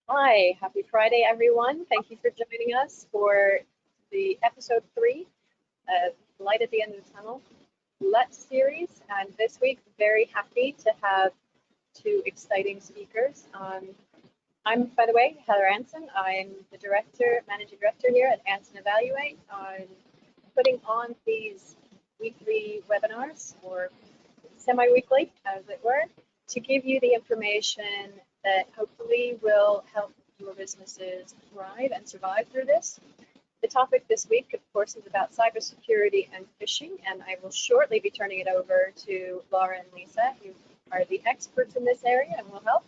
Hi, happy Friday, everyone. Thank you for joining us for the episode 3 of Light at the End of the Tunnel Let's series. And this week, very happy to have two exciting speakers. I'm, by the way, Heather Anson. I'm the managing director here at Anson Evaluate. I'm putting on these weekly webinars, or semi-weekly, as it were, to give you the information that hopefully will help your businesses thrive and survive through this. The topic this week, of course, is about cybersecurity and phishing, and I will shortly be turning it over to Laura and Lisa, who are the experts in this area and will help.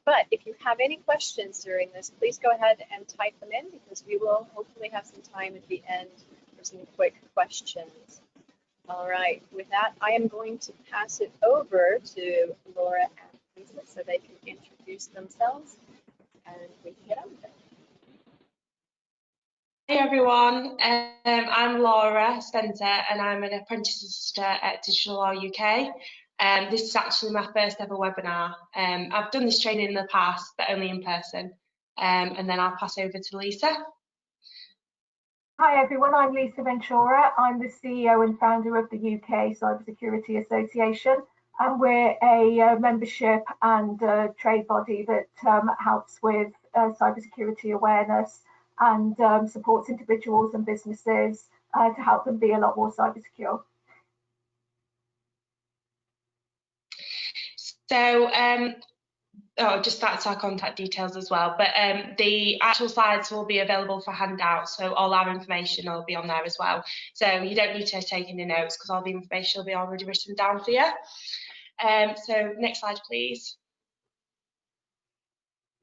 But if you have any questions during this, please go ahead and type them in, because we will hopefully have some time at the end for some quick questions. All right, with that, I am going to pass it over to Laura and Lisa so they can introduce themselves and we can get on with it. Hey everyone, I'm Laura Spencer and I'm an apprentice solicitor at Digital Law UK. This is actually my first ever webinar. I've done this training in the past, but only in person. And then I'll pass over to Lisa. Hi everyone, I'm Lisa Ventura. I'm the CEO and founder of the UK Cyber Security Association, and we're a membership and trade body that helps with cybersecurity awareness and supports individuals and businesses to help them be a lot more cyber secure. So just that's our contact details as well, but the actual slides will be available for handout, so all our information will be on there as well, so you don't need to take any notes because all the information will be already written down for you. So next slide please.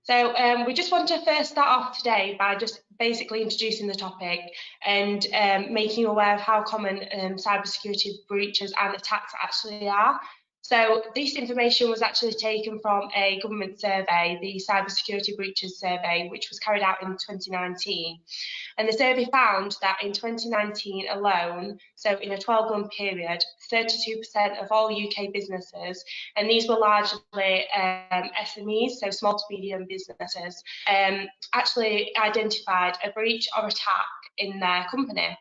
So we just want to first start off today by just basically introducing the topic and making you aware of how common cybersecurity breaches and attacks actually are. So this information was actually taken from a government survey, the Cyber Security Breaches Survey, which was carried out in 2019. And the survey found that in 2019 alone, so in a 12-month period, 32% of all UK businesses, and these were largely SMEs, so small to medium businesses, actually identified a breach or attack in their company.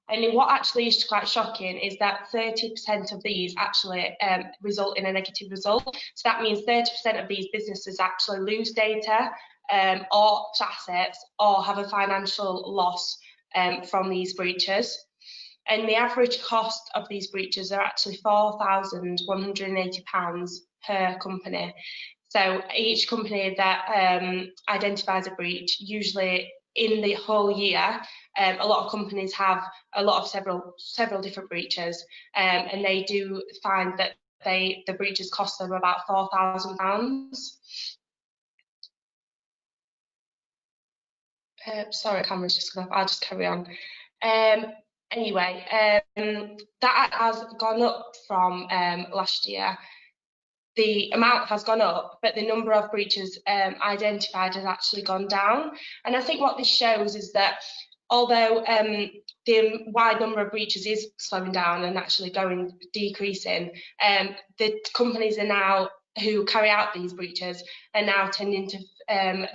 And what actually is quite shocking is that 30% of these actually result in a negative result. So that means 30% of these businesses actually lose data or assets or have a financial loss from these breaches. And the average cost of these breaches are actually £4,180 per company. So each company that identifies a breach, usually in the whole year, a lot of companies have several different breaches, and they do find that the breaches cost them about £4,000. Sorry, camera's just gone off. I'll just carry on. Anyway, that has gone up from last year. The amount has gone up, but the number of breaches identified has actually gone down. And I think what this shows is that although the wide number of breaches is slowing down and actually decreasing, the companies are now who carry out these breaches are now tending to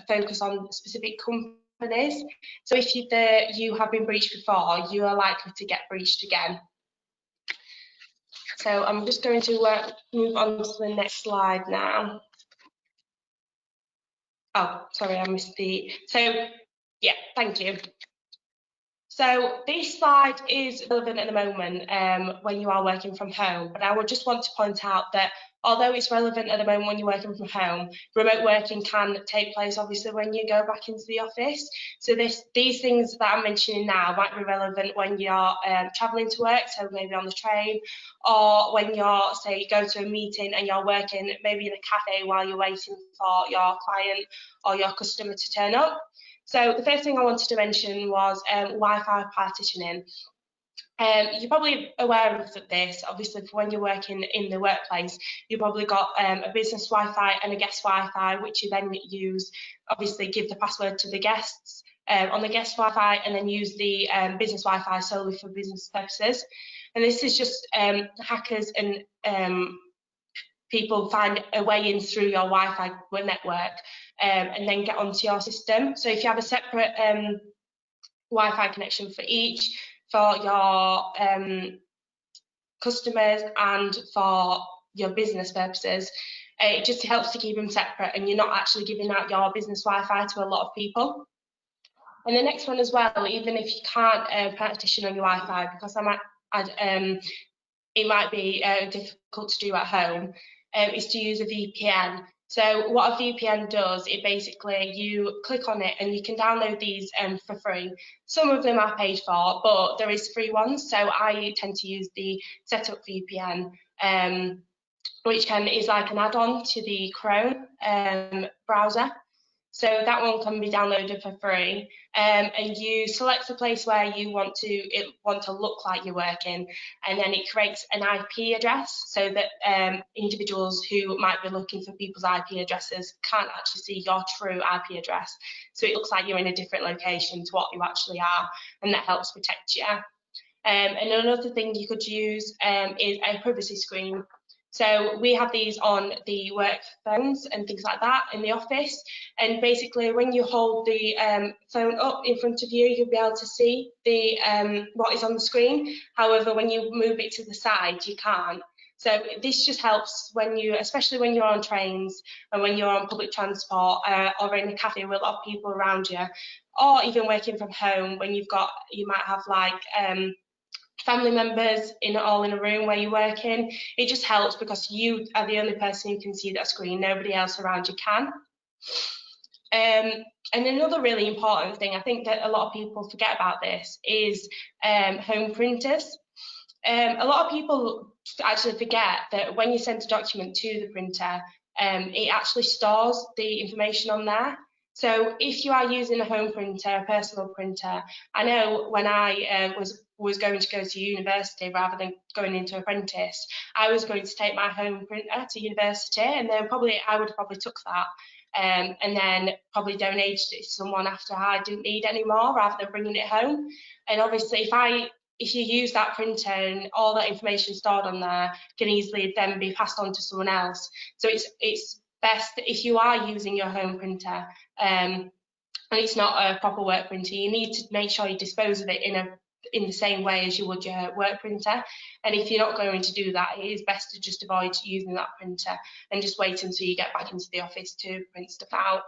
focus on specific companies. So if you have been breached before, you are likely to get breached again. So I'm just going to move on to the next slide now. Oh, sorry, I missed the. So yeah, thank you. So this slide is relevant at the moment when you are working from home, but I would just want to point out that although it's relevant at the moment when you're working from home, remote working can take place obviously when you go back into the office. So these things that I'm mentioning now might be relevant when you're travelling to work, so maybe on the train, or when you're, say, you go to a meeting and you're working maybe in a cafe while you're waiting for your client or your customer to turn up. So the first thing I wanted to mention was Wi-Fi partitioning. You're probably aware of this, obviously, for when you're working in the workplace, you've probably got a business Wi-Fi and a guest Wi-Fi, which you then use, obviously give the password to the guests on the guest Wi-Fi and then use the business Wi-Fi solely for business purposes. And this is just hackers and people find a way in through your Wi-Fi network and then get onto your system. So if you have a separate Wi-Fi connection for each, for your customers and for your business purposes, it just helps to keep them separate, and you're not actually giving out your business Wi-Fi to a lot of people. And the next one as well, even if you can't partition on your Wi-Fi, because it might be difficult to do at home, is to use a VPN. So what a VPN does, it basically, you click on it and you can download these for free. Some of them are paid for, but there is free ones. So I tend to use the Setup VPN, which is like an add-on to the Chrome browser. So that one can be downloaded for free, and you select the place where you want to look like you're working, and then it creates an IP address so that individuals who might be looking for people's IP addresses can't actually see your true IP address. So it looks like you're in a different location to what you actually are, and that helps protect you. And another thing you could use is a privacy screen. So we have these on the work phones and things like that in the office. And basically, when you hold the phone up in front of you, you'll be able to see the what is on the screen. However, when you move it to the side, you can't. So this just helps when you, especially when you're on trains and when you're on public transport or in a cafe with a lot of people around you, or even working from home when you might have like family members all in a room where you're working. It just helps because you are the only person who can see that screen. Nobody else around you can. And another really important thing, I think that a lot of people forget about this, is home printers. A lot of people actually forget that when you send a document to the printer, it actually stores the information on there. So if you are using a home printer, a personal printer, I know when I was going to go to university rather than going into apprentice, I was going to take my home printer to university, and then I would have probably took that and then probably donated it to someone after I didn't need any more, rather than bringing it home. And obviously, if you use that printer and all that information stored on there can easily then be passed on to someone else. So it's best if you are using your home printer and it's not a proper work printer, you need to make sure you dispose of it in the same way as you would your work printer. And if you're not going to do that, it is best to just avoid using that printer and just wait until you get back into the office to print stuff out.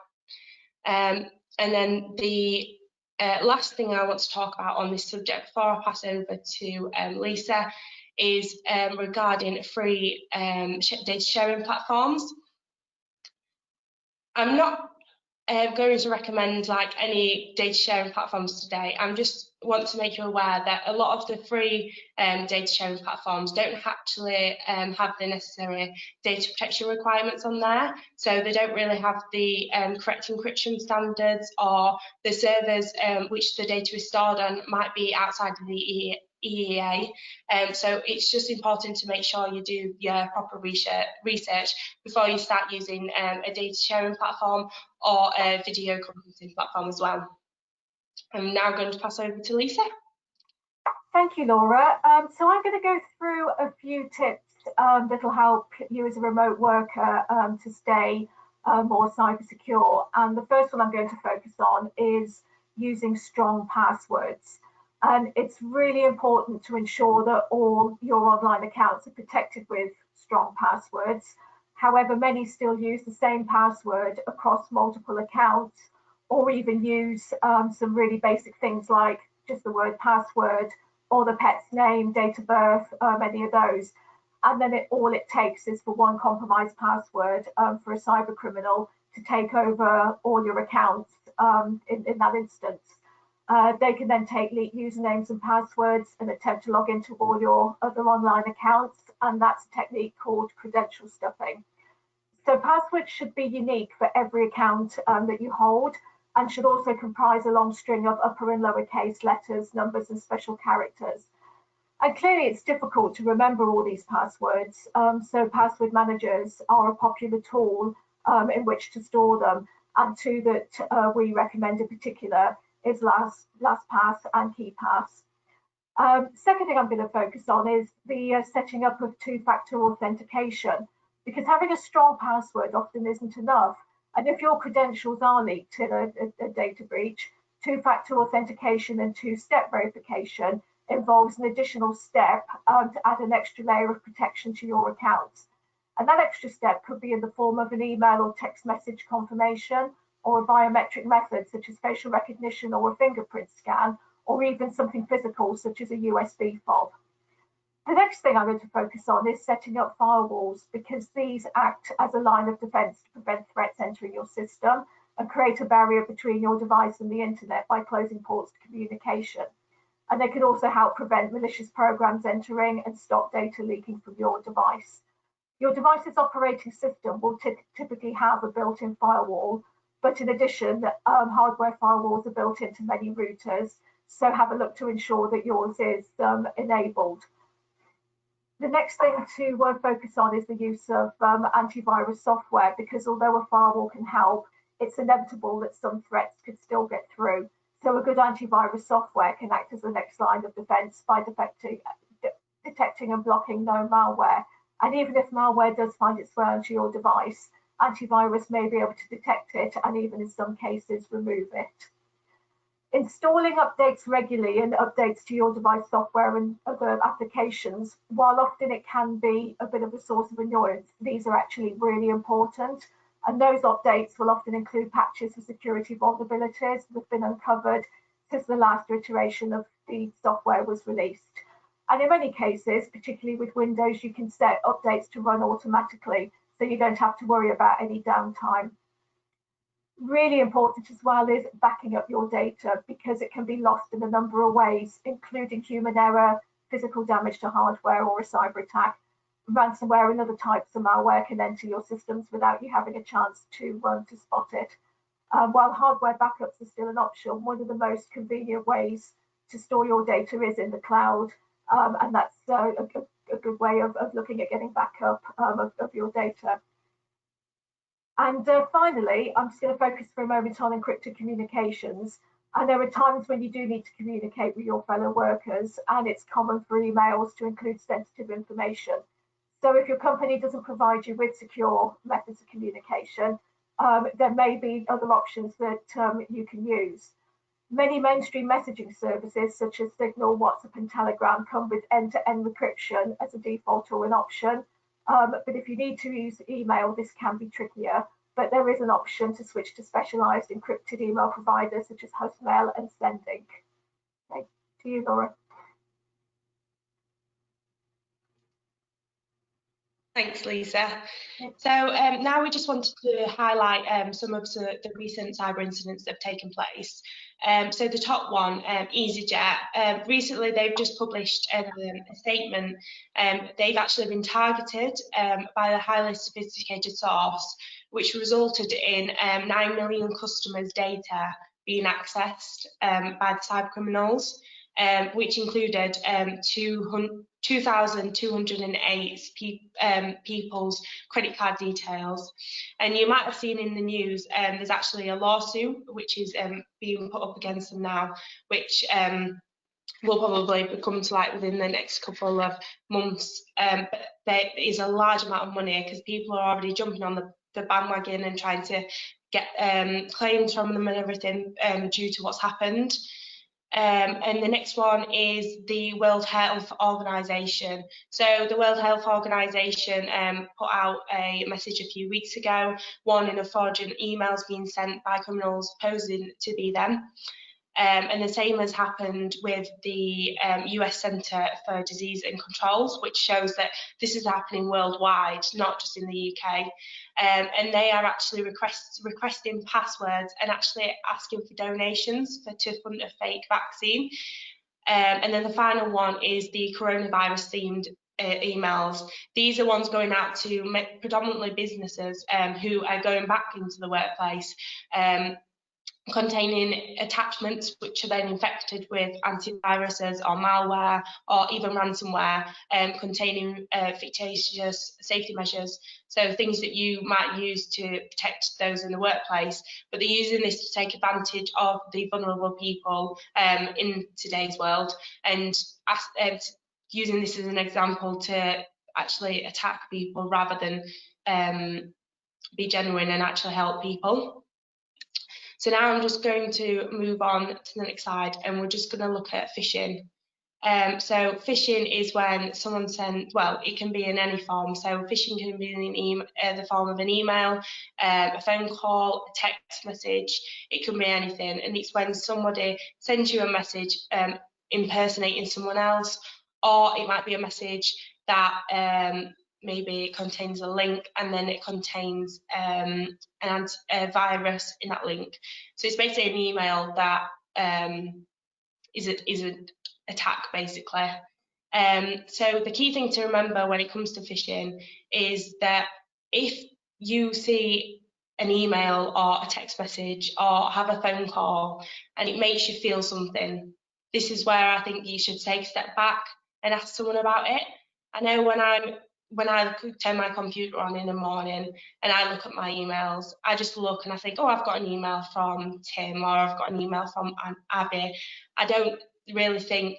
And then the last thing I want to talk about on this subject before I pass over to Lisa is regarding free data sharing platforms. I'm not going to recommend like any data sharing platforms today. I just want to make you aware that a lot of the free data sharing platforms don't actually have the necessary data protection requirements on there. So they don't really have the correct encryption standards, or the servers which the data is stored on might be outside of the EEA. So it's just important to make sure you do your proper research before you start using a data sharing platform or a video conferencing platform as well. I'm now going to pass over to Lisa. Thank you, Laura. So I'm going to go through a few tips that will help you as a remote worker to stay more cyber secure. And the first one I'm going to focus on is using strong passwords. And it's really important to ensure that all your online accounts are protected with strong passwords. However, many still use the same password across multiple accounts, or even use some really basic things like just the word password or the pet's name, date of birth, any of those. And then all it takes is for one compromised password for a cyber criminal to take over all your accounts in that instance. They can then take leaked usernames and passwords and attempt to log into all your other online accounts, and that's a technique called credential stuffing. So passwords should be unique for every account that you hold, and should also comprise a long string of upper and lowercase letters, numbers, and special characters. And clearly it's difficult to remember all these passwords, so password managers are a popular tool in which to store them, and two that we recommend in particular is LastPass and KeePass. Second thing I'm going to focus on is the setting up of two-factor authentication. because having a strong password often isn't enough. And if your credentials are leaked in a data breach, two-factor authentication and two-step verification involves an additional step to add an extra layer of protection to your accounts. And that extra step could be in the form of an email or text message confirmation, or a biometric method such as facial recognition or a fingerprint scan, or even something physical such as a USB fob. The next thing I'm going to focus on is setting up firewalls, because these act as a line of defense to prevent threats entering your system and create a barrier between your device and the internet by closing ports to communication. And they can also help prevent malicious programs entering and stop data leaking from your device. Your device's operating system will typically have a built-in firewall, but in addition, hardware firewalls are built into many routers, so have a look to ensure that yours is enabled. The next thing to focus on is the use of antivirus software, because although a firewall can help, it's inevitable that some threats could still get through. So a good antivirus software can act as the next line of defense by detecting and blocking known malware. And even if malware does find its way onto your device, antivirus may be able to detect it and even in some cases remove it. Installing updates regularly and updates to your device software and other applications, while often it can be a bit of a source of annoyance, these are actually really important. And those updates will often include patches for security vulnerabilities that have been uncovered since the last iteration of the software was released. And in many cases, particularly with Windows, you can set updates to run automatically, so you don't have to worry about any downtime. Really important as well is backing up your data, because it can be lost in a number of ways, including human error, physical damage to hardware, or a cyber attack. Ransomware and other types of malware can enter your systems without you having a chance to spot it. While hardware backups are still an option, one of the most convenient ways to store your data is in the cloud, and that's a good way of looking at getting backup of your data. And finally, I'm just going to focus for a moment on encrypted communications. And there are times when you do need to communicate with your fellow workers, and it's common for emails to include sensitive information. So if your company doesn't provide you with secure methods of communication, there may be other options that you can use. Many mainstream messaging services such as Signal, WhatsApp and Telegram come with end-to-end encryption as a default or an option. But if you need to use email, this can be trickier, but there is an option to switch to specialized encrypted email providers such as Hostmail and Sendink. Okay, to you, Laura. Thanks, Lisa. So now we just wanted to highlight some of the recent cyber incidents that have taken place. So the top one, EasyJet, recently they've just published a statement. They've actually been targeted by a highly sophisticated source, which resulted in 9 million customers' data being accessed by the cyber criminals, which included 2,208 people's credit card details. And you might have seen in the news there's actually a lawsuit which is being put up against them now, which will probably come to light within the next couple of months. But there is a large amount of money because people are already jumping on the bandwagon and trying to get claims from them and everything due to what's happened. And the next one is the World Health Organization. So the World Health Organization put out a message a few weeks ago warning of fraudulent emails being sent by criminals posing to be them. And the same has happened with the US Centre for Disease and Controls, which shows that this is happening worldwide, not just in the UK. And they are actually requesting passwords and actually asking for donations to fund a fake vaccine. And then the final one is the coronavirus themed emails. These are ones going out to predominantly businesses who are going back into the workplace, containing attachments which are then infected with antiviruses or malware or even ransomware, containing fictitious safety measures. So things that you might use to protect those in the workplace, but they're using this to take advantage of the vulnerable people in today's world, and using this as an example to actually attack people rather than be genuine and actually help people. So now I'm just going to move on to the next slide, and we're just going to look at phishing. So phishing is when someone sends, well, it can be in any form. So phishing can be in the form of an email, a phone call, a text message. It can be anything, and it's when somebody sends you a message impersonating someone else, or it might be a message that maybe it contains a link, and then it contains a virus in that link. So it's basically an email that is an attack, basically. So the key thing to remember when it comes to phishing is that if you see an email or a text message or have a phone call and it makes you feel something, this is where I think you should take a step back and ask someone about it. I know when I turn my computer on in the morning and I look at my emails, I just look and I think, oh, I've got an email from Tim, or I've got an email from Abby. I don't really think,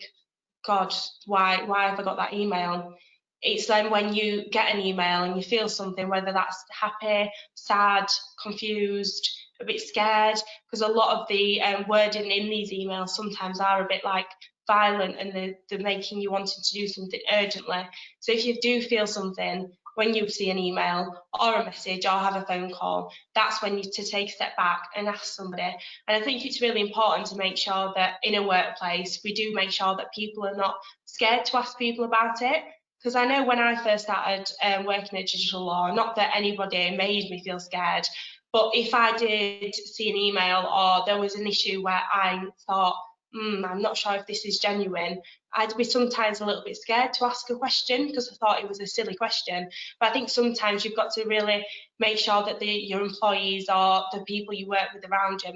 God, why have I got that email? It's then when you get an email and you feel something, whether that's happy, sad, confused, a bit scared, because a lot of the wording in these emails sometimes are a bit like violent, and they're making you wanting to do something urgently. So if you do feel something when you see an email or a message or have a phone call, that's when you to take a step back and ask somebody. And I think it's really important to make sure that in a workplace we do make sure that people are not scared to ask people about it. Because I know when I first started working at digital law, not that anybody made me feel scared, but if I did see an email or there was an issue where I thought, I'm not sure if this is genuine, I'd be sometimes a little bit scared to ask a question because I thought it was a silly question. But I think sometimes you've got to really make sure that your employees or the people you work with around you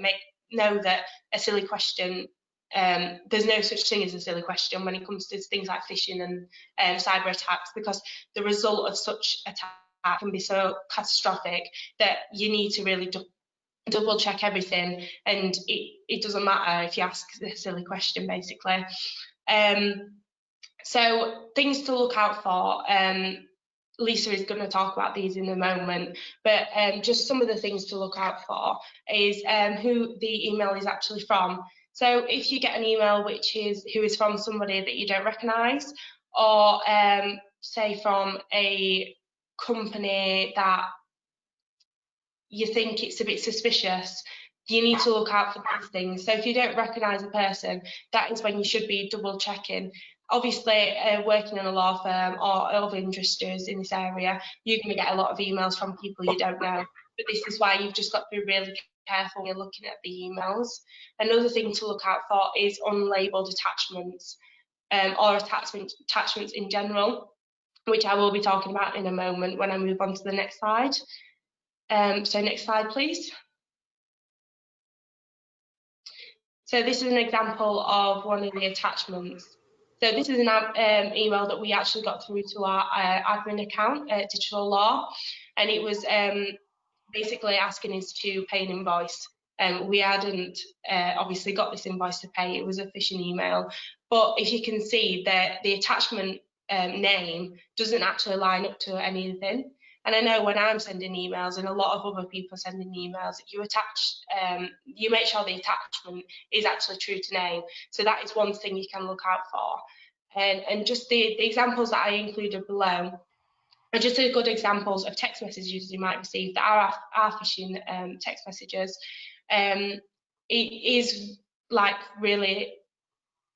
know that a silly question, there's no such thing as a silly question when it comes to things like phishing and cyber attacks, because the result of such attack can be so catastrophic that you need to really double check everything, and it doesn't matter if you ask a silly question, basically. So things to look out for, Lisa is going to talk about these in a moment, but just some of the things to look out for is who the email is actually from. So if you get an email who is from somebody that you don't recognise, or say from a company that you think it's a bit suspicious, you need to look out for these things. So if you don't recognise a person, that is when you should be double checking. Obviously, working in a law firm or other industries in this area, you're going to get a lot of emails from people you don't know. But this is why you've just got to be really careful when you're looking at the emails. Another thing to look out for is unlabelled attachments, or attachments in general, which I will be talking about in a moment when I move on to the next slide. So next slide, please. So this is an example of one of the attachments. So this is an email that we actually got through to our admin account at Digital Law, and it was basically asking us to pay an invoice. We hadn't obviously got this invoice to pay. It was a phishing email, but if you can see that the attachment name doesn't actually line up to anything. And I know when I'm sending emails, and a lot of other people are sending emails, you make sure the attachment is actually true to name. So that is one thing you can look out for. And just the examples that I included below are just good examples of text messages you might receive that are phishing text messages. It is like really,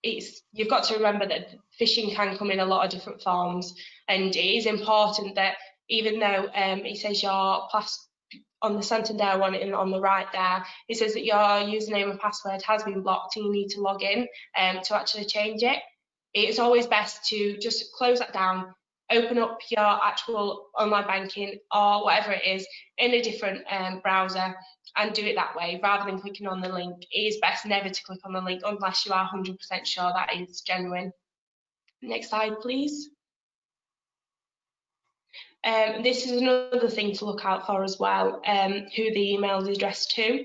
you've got to remember that phishing can come in a lot of different forms, and it is important that even though it says your on the Santander one and on the right there, it says that your username and password has been blocked and you need to log in to actually change it. It's always best to just close that down, open up your actual online banking or whatever it is in a different browser and do it that way rather than clicking on the link. It is best never to click on the link unless you are 100% sure that is genuine. Next slide, please. This is another thing to look out for as well, who the email is addressed to.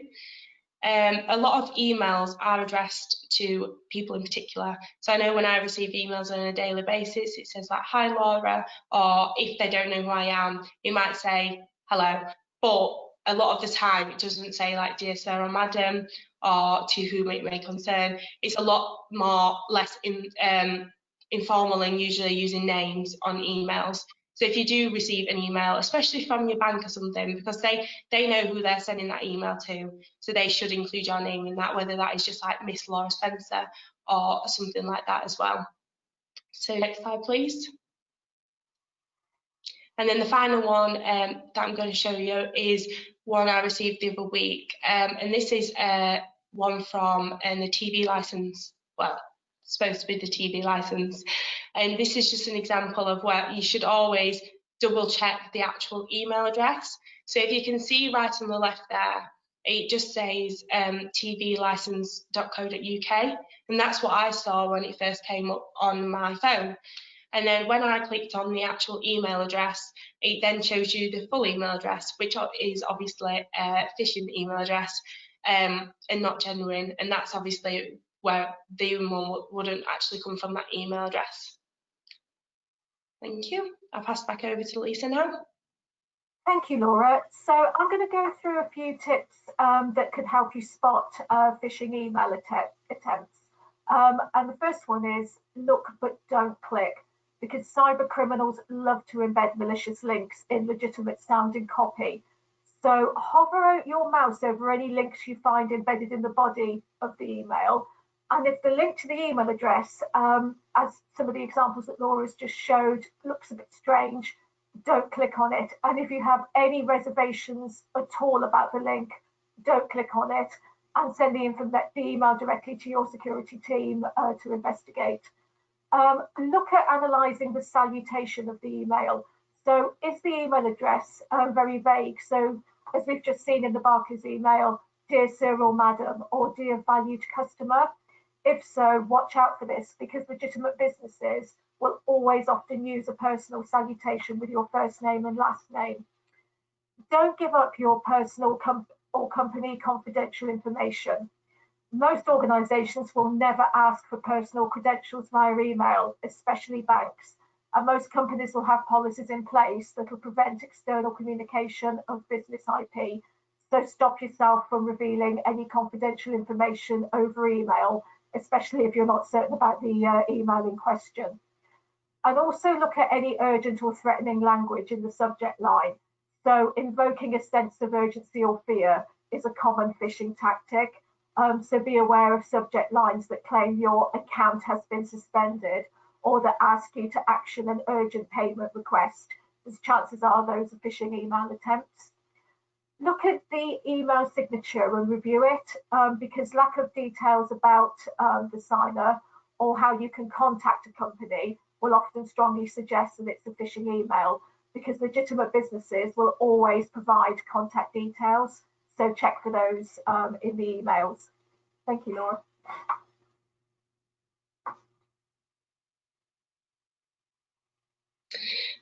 A lot of emails are addressed to people in particular. So I know when I receive emails on a daily basis, it says like, "Hi Laura," or if they don't know who I am, it might say hello. But a lot of the time it doesn't say like, "Dear Sir or Madam," or "To whom it may concern." It's a lot less informal and usually using names on emails. So if you do receive an email, especially from your bank or something, because they know who they're sending that email to, so they should include your name in that, whether that is just like Miss Laura Spencer or something like that as well. So next slide, please. And then the final one that I'm going to show you is one I received the other week. And this is one from the TV license, well, supposed to be the TV license. And this is just an example of where you should always double check the actual email address. So if you can see right on the left there, it just says tvlicense.co.uk. And that's what I saw when it first came up on my phone. And then when I clicked on the actual email address, it then shows you the full email address, which is obviously a phishing email address and not genuine. And that's obviously where the one wouldn't actually come from that email address. Thank you. I'll pass back over to Lisa now. Thank you, Laura. So I'm going to go through a few tips that could help you spot phishing email attempts. And the first one is look but don't click, because cyber criminals love to embed malicious links in legitimate sounding copy. So hover your mouse over any links you find embedded in the body of the email. And if the link to the email address, as some of the examples that Laura's just showed, looks a bit strange, don't click on it. And if you have any reservations at all about the link, don't click on it, and send the email directly to your security team to investigate. Look at analysing the salutation of the email. So is the email address very vague? So as we've just seen in the Barker's email, "Dear Sir or Madam," or "Dear Valued Customer." If so, watch out for this, because legitimate businesses will always often use a personal salutation with your first name and last name. Don't give up your personal or company confidential information. Most organisations will never ask for personal credentials via email, especially banks. And most companies will have policies in place that will prevent external communication of business IP. So stop yourself from revealing any confidential information over email, especially if you're not certain about the email in question. And also look at any urgent or threatening language in the subject line. So invoking a sense of urgency or fear is a common phishing tactic. So be aware of subject lines that claim your account has been suspended, or that ask you to action an urgent payment request, as chances are those are phishing email attempts. Look at the email signature and review it, because lack of details about the signer or how you can contact a company will often strongly suggest that it's a phishing email, because legitimate businesses will always provide contact details. So check for those in the emails. Thank you, Laura.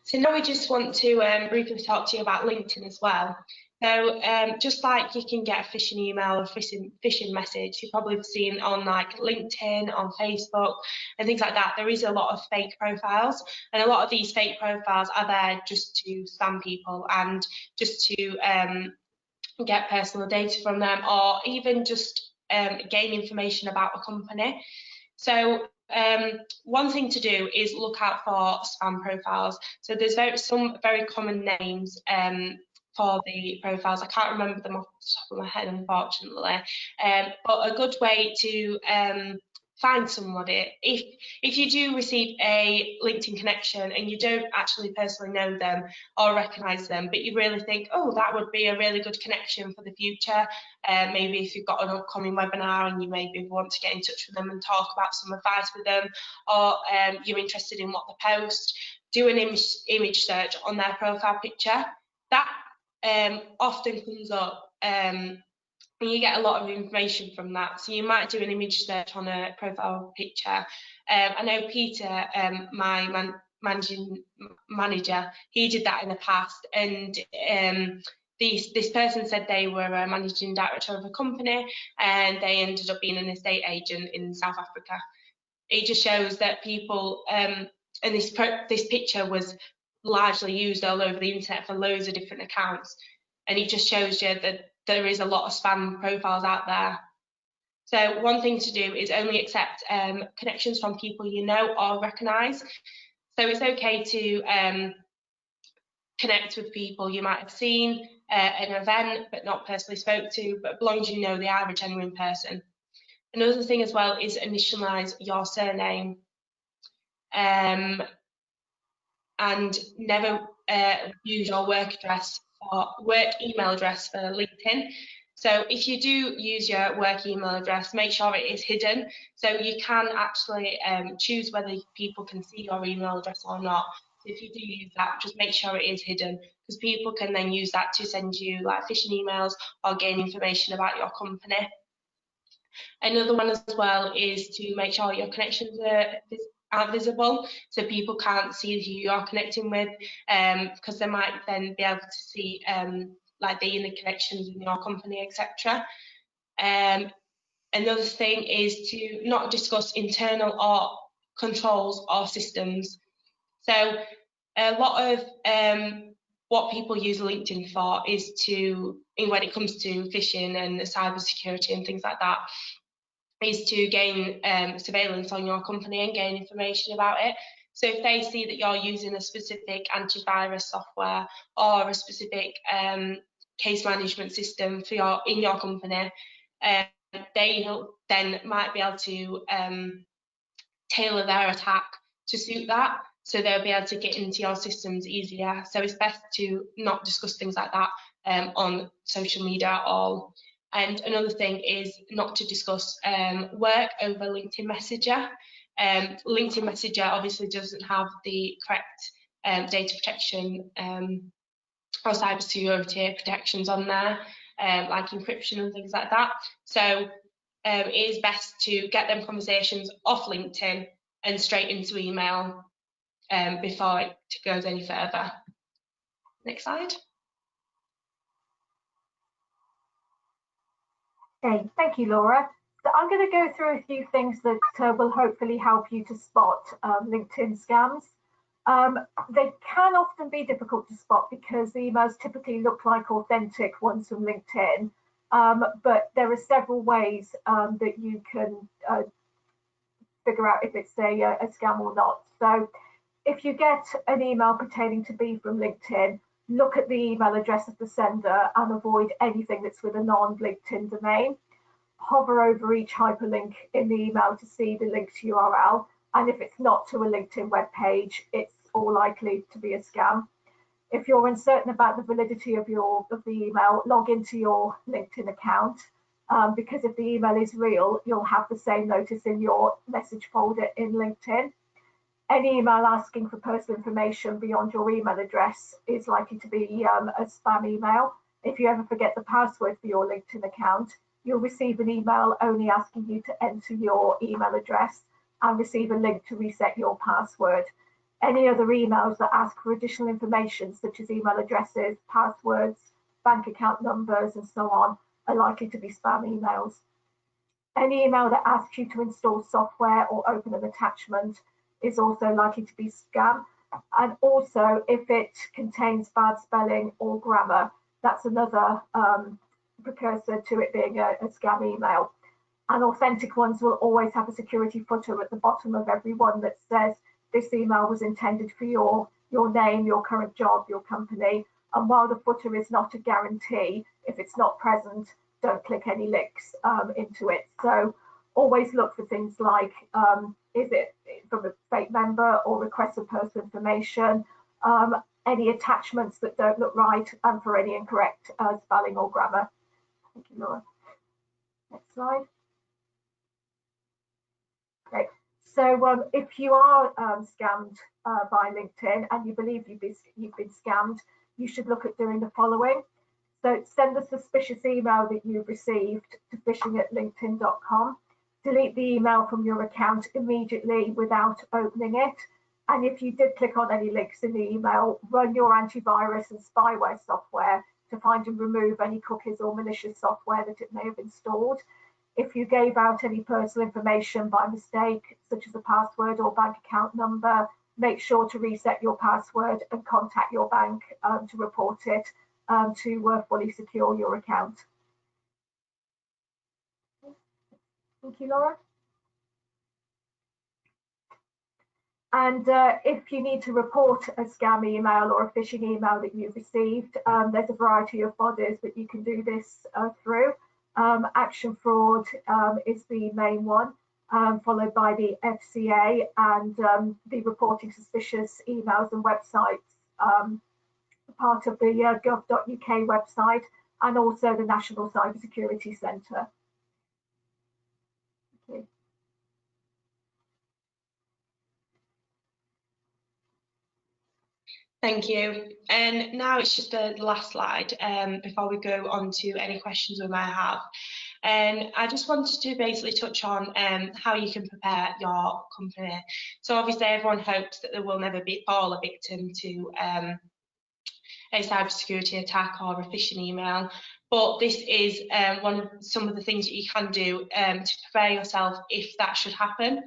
So now we just want to briefly talk to you about LinkedIn as well. So just like you can get a phishing email or phishing message, you've probably seen on like LinkedIn, on Facebook and things like that, there is a lot of fake profiles, and a lot of these fake profiles are there just to spam people and just to get personal data from them, or even just gain information about a company. So one thing to do is look out for spam profiles. So there's some very common names for the profiles. I can't remember them off the top of my head, unfortunately. But a good way to find somebody, if you do receive a LinkedIn connection and you don't actually personally know them or recognise them, but you really think, oh, that would be a really good connection for the future, maybe if you've got an upcoming webinar and you maybe want to get in touch with them and talk about some advice with them, or you're interested in what they post, do an image search on their profile picture. That often comes up, and you get a lot of information from that. So you might do an image search on a profile picture. I know Peter, my managing manager, he did that in the past, and this person said they were a managing director of a company, and they ended up being an estate agent in South Africa. It just shows that people, and this picture was largely used all over the internet for loads of different accounts, and it just shows you that there is a lot of spam profiles out there. So one thing to do is only accept connections from people you know or recognise. So it's okay to connect with people you might have seen at an event but not personally spoke to, but as long as you know they are a genuine person. Another thing as well is initialise your surname, and never use your work address or work email address for LinkedIn. So if you do use your work email address, make sure it is hidden. So you can actually choose whether people can see your email address or not. So if you do use that, just make sure it is hidden, because people can then use that to send you like phishing emails or gain information about your company. Another one as well is to make sure your connections are visible, so people can't see who you're connecting with, because they might then be able to see like the inner connections in your company, etc. Another thing is to not discuss internal or controls or systems. So a lot of what people use LinkedIn for is to, when it comes to phishing and cyber security and things like that, is to gain surveillance on your company and gain information about it. So if they see that you're using a specific antivirus software or a specific case management system for in your company, they then might be able to tailor their attack to suit that. So they'll be able to get into your systems easier. So it's best to not discuss things like that on social media at all. And another thing is not to discuss work over LinkedIn Messenger. LinkedIn Messenger obviously doesn't have the correct data protection or cybersecurity protections on there, like encryption and things like that. So it is best to get them conversations off LinkedIn and straight into email before it goes any further. Next slide. Okay, thank you, Laura. So I'm going to go through a few things that will hopefully help you to spot LinkedIn scams. They can often be difficult to spot because the emails typically look like authentic ones from LinkedIn, but there are several ways that you can figure out if it's a scam or not. So if you get an email pretending to be from LinkedIn, look at the email address of the sender and avoid anything that's with a non-LinkedIn domain. Hover over each hyperlink in the email to see the linked URL. And if it's not to a LinkedIn web page, it's all likely to be a scam. If you're uncertain about the validity of the email, log into your LinkedIn account, because if the email is real, you'll have the same notice in your message folder in LinkedIn. Any email asking for personal information beyond your email address is likely to be a spam email. If you ever forget the password for your LinkedIn account, you'll receive an email only asking you to enter your email address and receive a link to reset your password. Any other emails that ask for additional information, such as email addresses, passwords, bank account numbers, and so on, are likely to be spam emails. Any email that asks you to install software or open an attachment is also likely to be scam. And also, if it contains bad spelling or grammar, that's another precursor to it being a scam email. And authentic ones will always have a security footer at the bottom of every one that says this email was intended for your name, your current job, your company. And while the footer is not a guarantee, if it's not present, don't click any links into it. So always look for things like, is it from a fake member or request for personal information, any attachments that don't look right, and for any incorrect spelling or grammar. Thank you, Laura. Next slide. Okay, so if you are scammed by LinkedIn and you believe you've been scammed, you should look at doing the following. So send a suspicious email that you've received to phishing@linkedin.com. Delete the email from your account immediately without opening it. And if you did click on any links in the email, run your antivirus and spyware software to find and remove any cookies or malicious software that it may have installed. If you gave out any personal information by mistake, such as a password or bank account number, make sure to reset your password and contact your bank to report it to fully secure your account. Thank you, Laura. And if you need to report a scam email or a phishing email that you've received, there's a variety of bodies that you can do this through. Action Fraud is the main one, followed by the FCA and the Reporting Suspicious Emails and Websites, part of the gov.uk website, and also the National Cyber Security Centre. Okay. Thank you. And now it's just the last slide before we go on to any questions we might have. And I just wanted to basically touch on how you can prepare your company. So obviously everyone hopes that they will never fall a victim to a cybersecurity attack or a phishing email. But this is some of the things that you can do to prepare yourself if that should happen.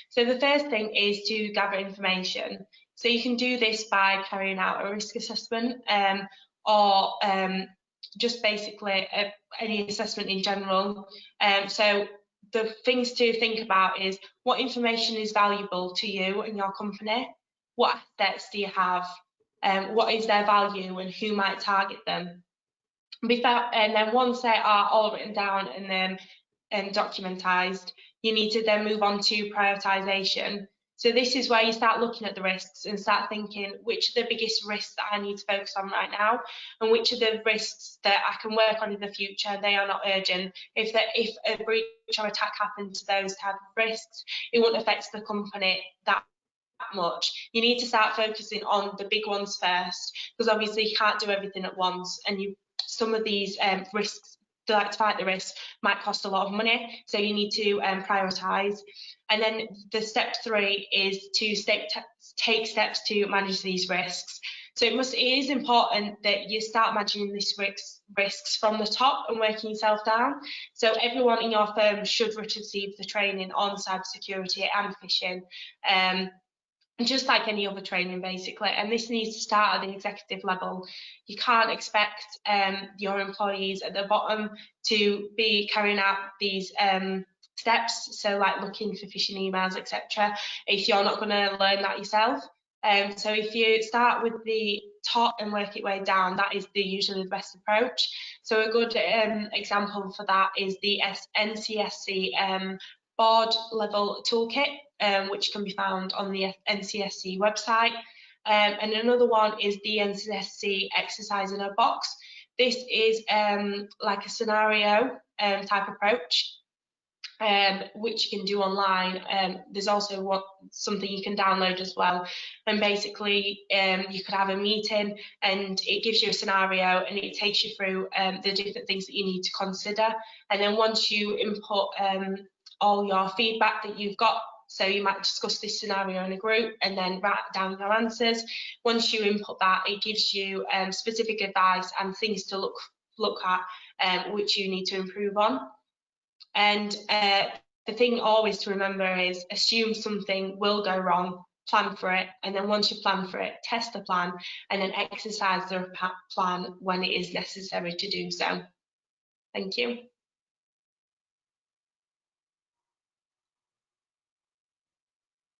So the first thing is to gather information. So you can do this by carrying out a risk assessment or just basically any assessment in general. So the things to think about is what information is valuable to you and your company, what assets do you have, what is their value and who might target them. And then once they are all written down and documentized, you need to then move on to prioritization. So this is where you start looking at the risks and start thinking which are the biggest risks that I need to focus on right now, and which are the risks that I can work on in the future. They are not urgent. If a breach or attack happened to those type of risks, it won't affect the company that much. You need to start focusing on the big ones first, because obviously you can't do everything at once, and some of these risks, to fight the risks, might cost a lot of money, so you need to prioritise. And then the step 3 is to take steps to manage these risks. So it is important that you start managing these risks from the top and working yourself down. So everyone in your firm should receive the training on cybersecurity and phishing. Just like any other training basically, and this needs to start at the executive level. You can't expect your employees at the bottom to be carrying out these steps, so like looking for phishing emails, etc., if you're not going to learn that yourself. So if you start with the top and work your way down, that is usually the best approach. So a good example for that is the NCSC board level toolkit, which can be found on the NCSC website. And another one is the NCSC exercise in a box. This is like a scenario type approach, which you can do online. There's also something you can download as well, and basically you could have a meeting and it gives you a scenario and it takes you through the different things that you need to consider. And then once you input all your feedback that you've got, so you might discuss this scenario in a group and then write down your answers. Once you input that, it gives you specific advice and things to look at which you need to improve on. And the thing always to remember is assume something will go wrong, plan for it, and then once you plan for it, test the plan, and then exercise the plan when it is necessary to do so. Thank you.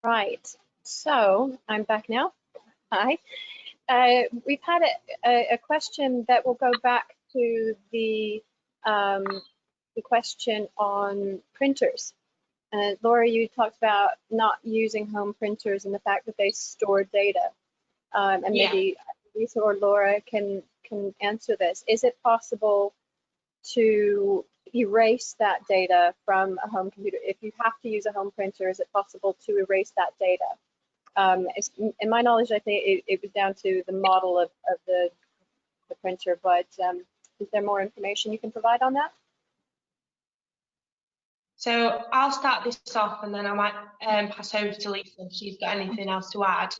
Right, so I'm back now. Hi. We've had a question that will go back to the question on printers. Laura, you talked about not using home printers and the fact that they store data. And maybe Lisa or Laura can answer this. Is it possible to erase that data from a home computer? If you have to use a home printer, is it possible to erase that data? In my knowledge, I think it was down to the model of the printer, but is there more information you can provide on that? So I'll start this off and then I might pass over to Lisa if she's got anything else to add.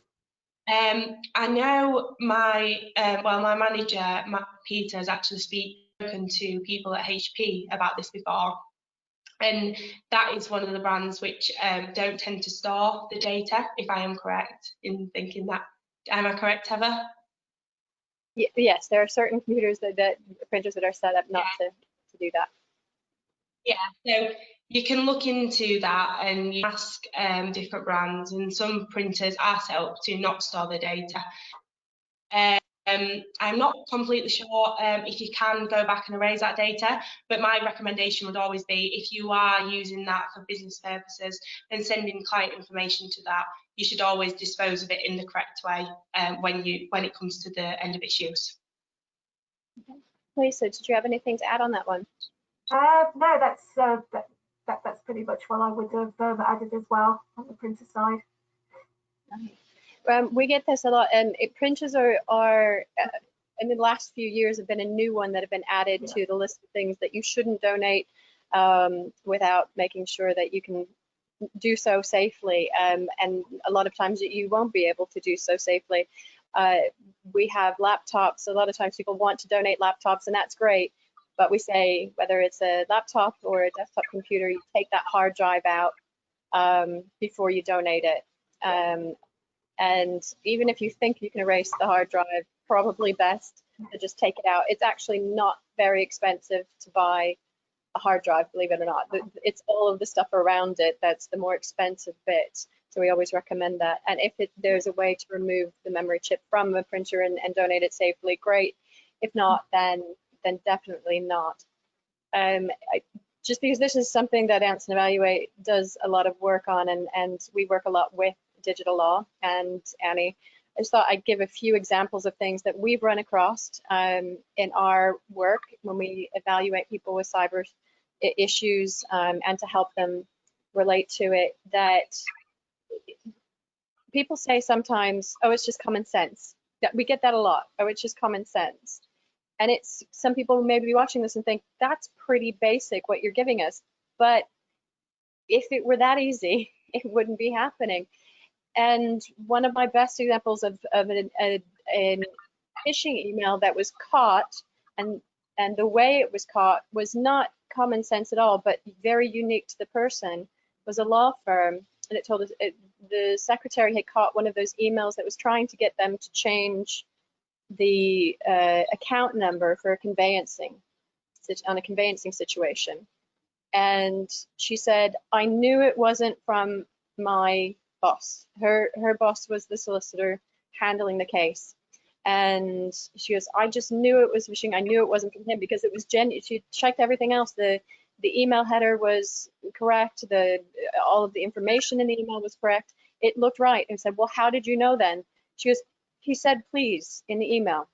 I know my my manager, Peter, has actually spoken to people at HP about this before, and that is one of the brands which don't tend to store the data, if I am correct in thinking that. Am I correct, Heather? Yes, there are certain computers that printers that are set up not to do that. Yeah, so you can look into that and you ask different brands, and some printers are set up to not store the data. I'm not completely sure if you can go back and erase that data, but my recommendation would always be, if you are using that for business purposes and sending client information to that, you should always dispose of it in the correct way when it comes to the end of its use. Okay. Lisa, did you have anything to add on that one? No, that's pretty much what I would have added as well on the printer side. We get this a lot, and printers are in the last few years have been a new one that have been added to the list of things that you shouldn't donate without making sure that you can do so safely, and a lot of times you won't be able to do so safely. We have laptops. A lot of times people want to donate laptops, and that's great, but we say whether it's a laptop or a desktop computer, you take that hard drive out before you donate it. And even if you think you can erase the hard drive, probably best to just take it out. It's actually not very expensive to buy a hard drive, believe it or not. It's all of the stuff around it that's the more expensive bit. So we always recommend that. And if there's a way to remove the memory chip from a printer and donate it safely, great. If not, then definitely not. Just because this is something that Anson Evaluate does a lot of work on, and we work a lot with digital law and Annie, I just thought I'd give a few examples of things that we've run across in our work when we evaluate people with cyber issues and to help them relate to it, that people say sometimes, oh, it's just common sense. We get that a lot. Oh, it's just common sense. And it's, some people may be watching this and think that's pretty basic what you're giving us, but if it were that easy, it wouldn't be happening. And one of my best examples of an phishing email that was caught, and the way it was caught was not common sense at all, but very unique to the person, was a law firm. And it told us the secretary had caught one of those emails that was trying to get them to change the account number for a conveyancing, on a conveyancing situation. And she said, I knew it wasn't from my boss. Her boss was the solicitor handling the case. And she goes, I just knew it was phishing. I knew it wasn't from him because it was she checked everything else. The email header was correct. All of the information in the email was correct. It looked right. And said, well, how did you know then? She goes, he said please in the email.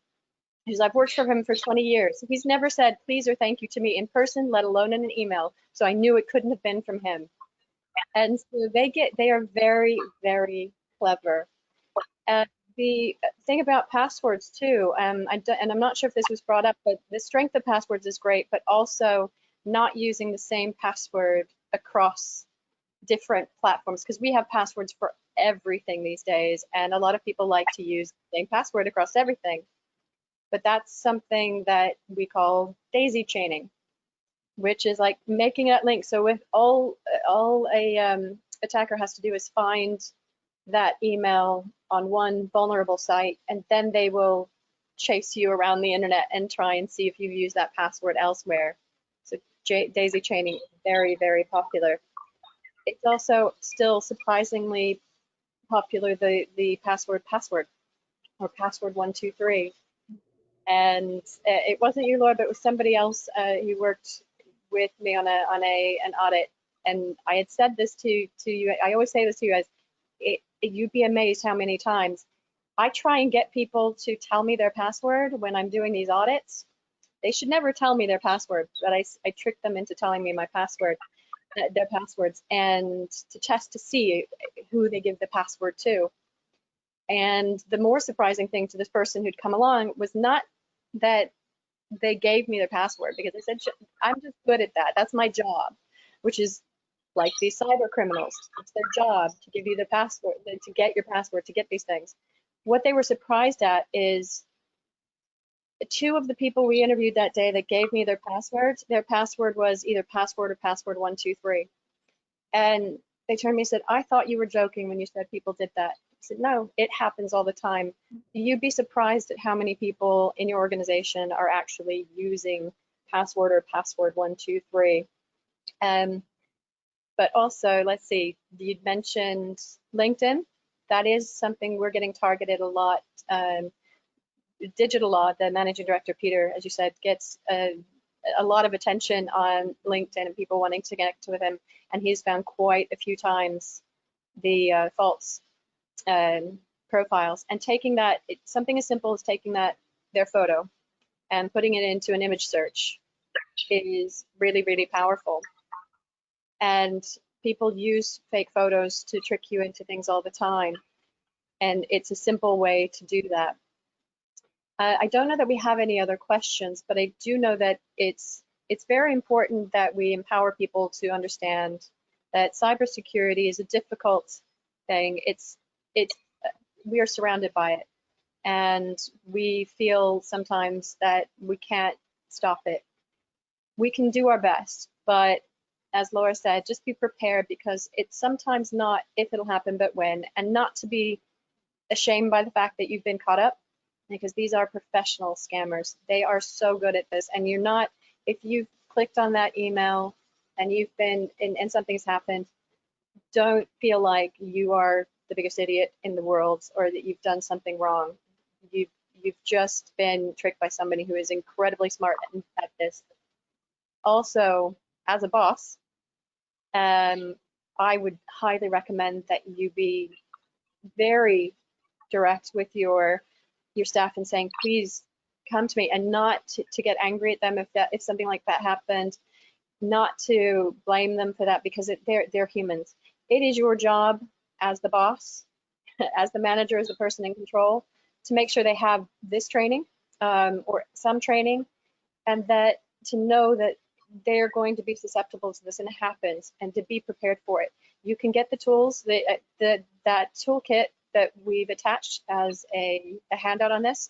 He says, I've worked for him for 20 years. He's never said please or thank you to me in person, let alone in an email. So I knew it couldn't have been from him. And so they are very, very clever. And the thing about passwords too, and I'm not sure if this was brought up, but the strength of passwords is great, but also not using the same password across different platforms, because we have passwords for everything these days, and a lot of people like to use the same password across everything. But that's something that we call daisy chaining, which is like making that link. So with all a attacker has to do is find that email on one vulnerable site, and then they will chase you around the internet and try and see if you've used that password elsewhere. So daisy chaining is very, very popular. It's also still surprisingly popular, the password or password 123. And it wasn't you, Laura, but it was somebody else who worked with me on an audit. And I had said this to you. I always say this to you guys. You'd be amazed how many times I try and get people to tell me their password when I'm doing these audits. They should never tell me their password, but I trick them into telling me my password, their passwords, and to test to see who they give the password to. And the more surprising thing to this person who'd come along was not that they gave me their password, because I said, I'm just good at that. That's my job, which is like these cyber criminals. It's their job to give you the password, to get your password, to get these things. what they were surprised at is 2 of the people we interviewed that day that gave me their password was either password or password123. And they turned to me and said, I thought you were joking when you said people did that. I said, no, it happens all the time. You'd be surprised at how many people in your organization are actually using password or password123. But also, let's see, you'd mentioned LinkedIn. That is something we're getting targeted a lot. Digital Law, the managing director, Peter, as you said, gets a lot of attention on LinkedIn and people wanting to connect with him. And he's found quite a few times the false profiles, and taking that, something as simple as taking their photo and putting it into an image search is really, really powerful. And people use fake photos to trick you into things all the time. And it's a simple way to do that. I don't know that we have any other questions, but I do know that it's very important that we empower people to understand that cybersecurity is a difficult thing. We are surrounded by it, and we feel sometimes that we can't stop it. We can do our best, but as Laura said, just be prepared, because it's sometimes not if it'll happen, but when, and not to be ashamed by the fact that you've been caught up, because these are professional scammers. They are so good at this, and you're not, if you've clicked on that email and you've been, and something's happened, don't feel like you are the biggest idiot in the world or that you've done something wrong. You've just been tricked by somebody who is incredibly smart at this. Also, as a boss, I would highly recommend that you be very direct with your staff and saying, please come to me, and not to get angry at them if something like that happened, not to blame them for that, because they're humans. It is your job as the boss, as the manager, as the person in control, to make sure they have this training or some training, and that to know that they're going to be susceptible to this and it happens, and to be prepared for it. You can get the tools, that toolkit that we've attached as a handout on this,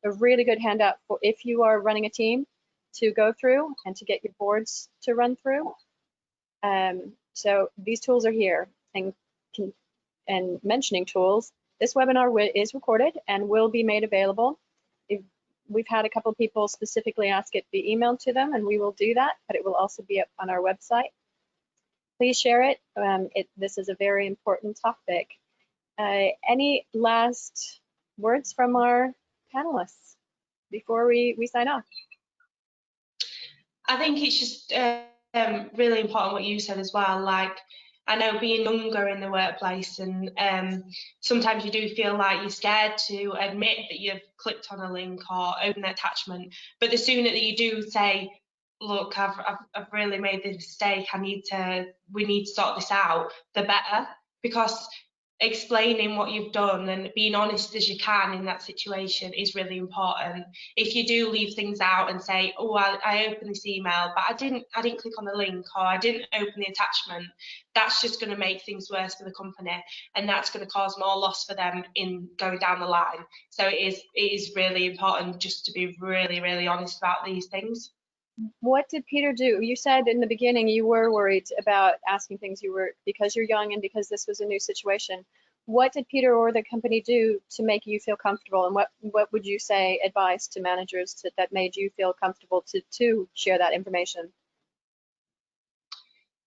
a really good handout for if you are running a team to go through and to get your boards to run through. So these tools are here, and mentioning tools, this webinar is recorded and will be made available. We've had a couple of people specifically ask it be emailed to them, and we will do that, but it will also be up on our website. Please share it. This is a very important topic. Any last words from our panelists before we sign off? I think it's just really important what you said as well. Like, I know being younger in the workplace, and sometimes you do feel like you're scared to admit that you've clicked on a link or opened an attachment. But the sooner that you do say, look, I've really made this mistake, we need to sort this out, the better. Because explaining what you've done and being honest as you can in that situation is really important. If you do leave things out and say, oh, I opened this email, but I didn't click on the link, or I didn't open the attachment, that's just going to make things worse for the company, and that's going to cause more loss for them in going down the line. So it is really important just to be really, really honest about these things. What did Peter do? You said in the beginning you were worried about asking things, because you're young and because this was a new situation. What did Peter or the company do to make you feel comfortable, and what would you say advice to managers that made you feel comfortable to share that information?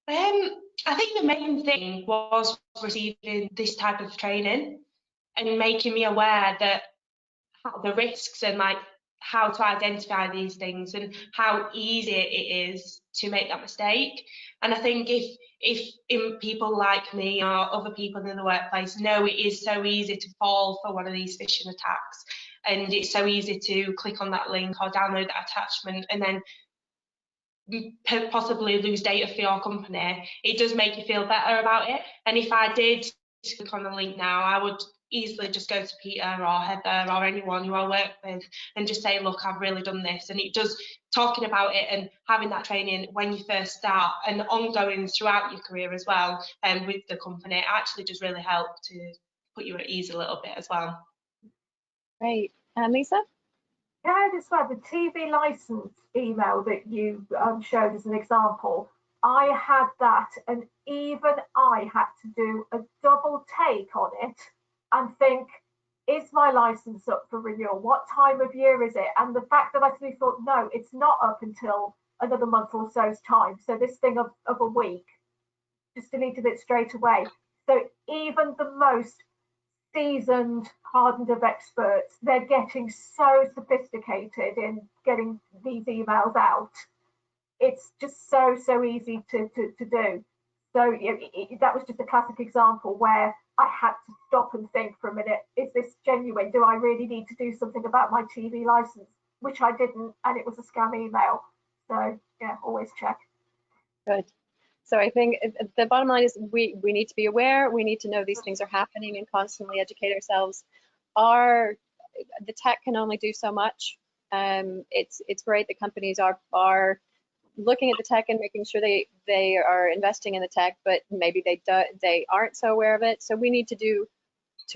I think the main thing was receiving this type of training and making me aware that the risks and like how to identify these things and how easy it is to make that mistake. And I think if people like me or other people in the workplace know it is so easy to fall for one of these phishing attacks, and it's so easy to click on that link or download that attachment and then possibly lose data for your company, it does make you feel better about it. And if I did click on the link now, I would easily just go to Peter or Heather or anyone who I work with and just say, look, I've really done this. And it does, talking about it and having that training when you first start and ongoing throughout your career as well, and with the company, it actually does really help to put you at ease a little bit as well. Great. And Lisa? Can I describe the TV license email that you showed as an example? I had that, and even I had to do a double take on it and think, is my license up for renewal? What time of year is it? And the fact that I actually thought, no, it's not up until another month or so's time. So this thing of a week, just deleted it straight away. So even the most seasoned, hardened of experts, they're getting so sophisticated in getting these emails out. It's just so easy to do. So that was just a classic example where I had to stop and think for a minute, is this genuine? Do I really need to do something about my TV license? Which I didn't, and it was a scam email. So yeah, always check. Good. So I think the bottom line is we need to be aware, we need to know these things are happening and constantly educate ourselves. The tech can only do so much. It's great that companies are looking at the tech and making sure they are investing in the tech, but maybe they aren't so aware of it. So we need to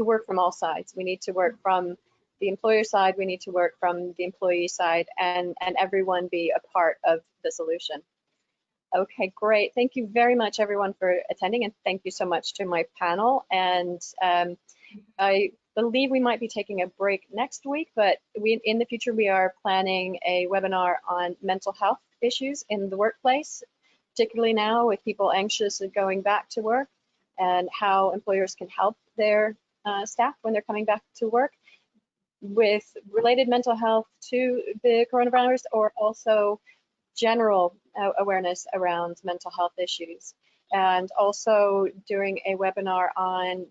work from all sides. We need to work from the employer side, we need to work from the employee side, and everyone be a part of the solution. Okay, great. Thank you very much, everyone, for attending, and thank you so much to my panel. And I believe we might be taking a break next week, but in the future, we are planning a webinar on mental health issues in the workplace, particularly now with people anxious of going back to work, and how employers can help their staff when they're coming back to work with related mental health to the coronavirus, or also general awareness around mental health issues, and also doing a webinar on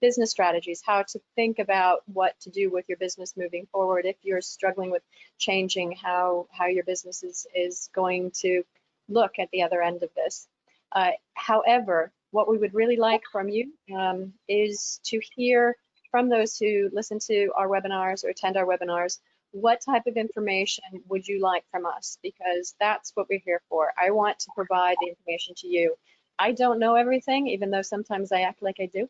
business strategies, how to think about what to do with your business moving forward if you're struggling with changing how your business is going to look at the other end of this. However, what we would really like from you is to hear from those who listen to our webinars or attend our webinars. What type of information would you like from us? Because that's what we're here for. I want to provide the information to you. I don't know everything, even though sometimes I act like I do.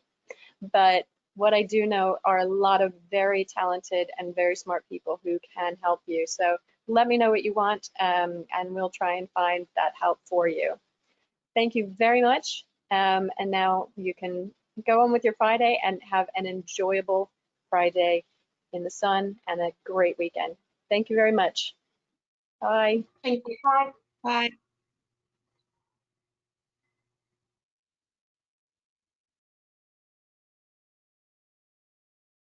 But what I do know are a lot of very talented and very smart people who can help you. So let me know what you want, and we'll try and find that help for you. Thank you very much. And now you can go on with your Friday and have an enjoyable Friday in the sun and a great weekend. Thank you very much. Bye. Thank you. Bye. Bye.